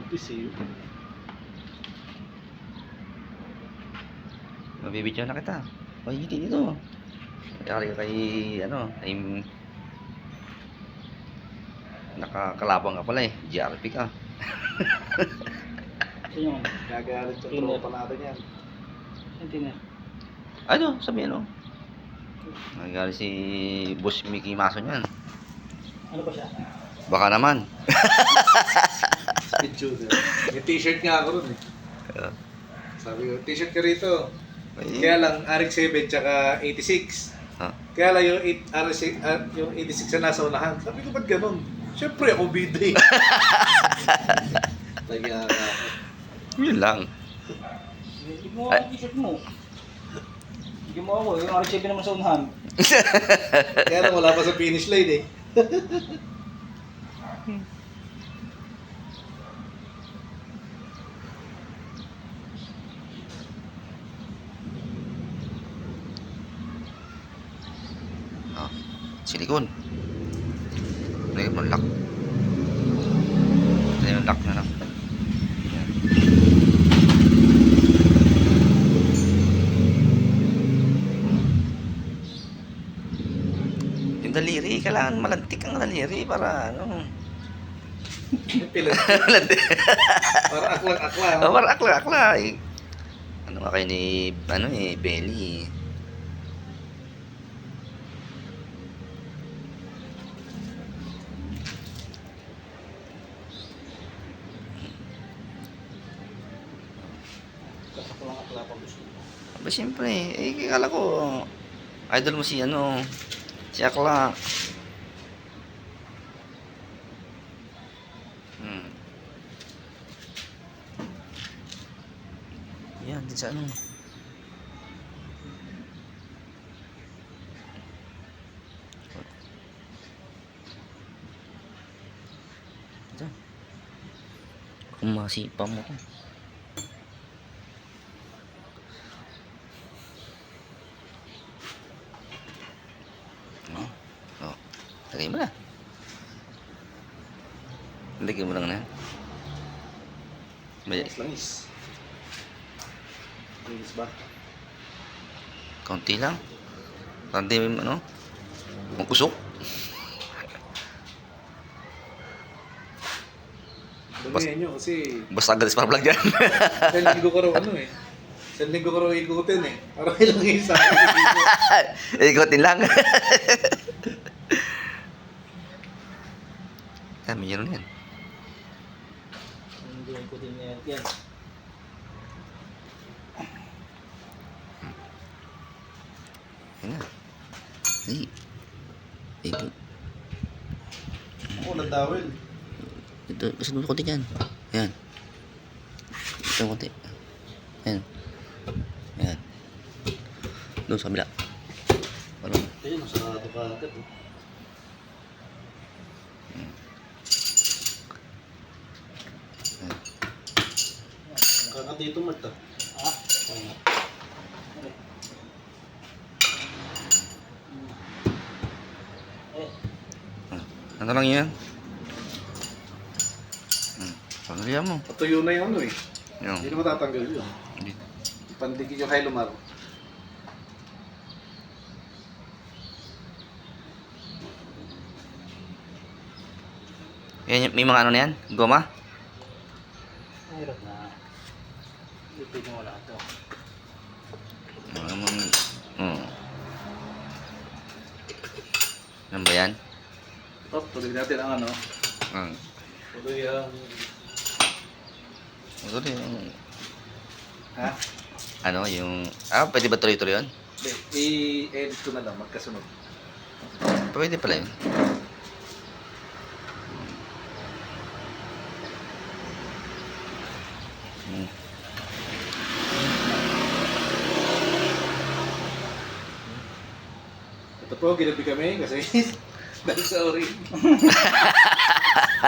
PC. Mabibidyo na kita. O, hindi dito. Kaya kay, ano, ay nakakalabang ka pala eh. GRP ka. Ito yung Gagalit sa Cleaner. tropa natin yan. hindi na. Ano, sabi ano? Nagalit si Boss Mickey Mason yan. Ano ba siya? Baka naman. Speed tuner. May t-shirt nga ako ron eh. Sabi ko, t-shirt ka rito. Kaya lang, RX-7 tsaka 86. Ah. Kaya lang yung, yung 86 na nasa unahan. Sabi ko, ba't ganun? Siyempre ako bida eh. Lagyan ka. Yun lang. Hindi mo ako t-shirt mo. Hindi mo ako. Yung RX-7 naman sa unahan. Kaya lang wala pa sa finish line eh. Oh, silikon. Ano yung lock? Ano yung lock na lang? Yan. Yung daliri, kailangan malantik ang daliri para ano. Pilat. Malantik. Para aklang-akla. Oh, para akla. Eh. Ano nga kayo ni, ano eh, Belly. Akla pa gusto mo. Aba, siyempre, eh, kala ko, idol mo si ano, si Akla. Yan, din sa ano. Ito. Kung masipa mo ko. Oh. Oh. Lagay mo na. Lagay mo lang na. May Langis. Langis ba? konti lang. Parang di ano? Magkusok. Damihan nyo kasi Basta agalis para vlog yan. sa linggo ko raw ano eh. Sa linggo ko raw ikutin eh. Para ilang isa. Ikutin lang. Kami yun yan. Hindi ko din yan. Yan na. Hey. Ito. Ako nagdawil. Ito. Kasi doon konti yan. Yan. Ito konti. Yan. Yan. Doon sa kabila. Parang. Ayun, masarado ka agad eh. Kaka dito Marta. Ah? Eh, Ano lang yan? Pagalihan mo. Patuyo na yung ano eh. Yung. Hindi na matatanggal yun. Hindi. Pandikit yung Hilomar. Yan, may mga ano na yan? Goma? mahirap na. Lipid mo wala ito. Ano naman? Ano ba yan? Oh, tuloy natin ang ano. Ah. Tuloy ang... Ito din yung... Ha? Ano, yung... Ah, pwede ba tuloy-tuloy yun? Hindi, i-edit ko na lang magkasunod. Pwede pala yun. Ito po, ginabi kami kasi dahil sa orin.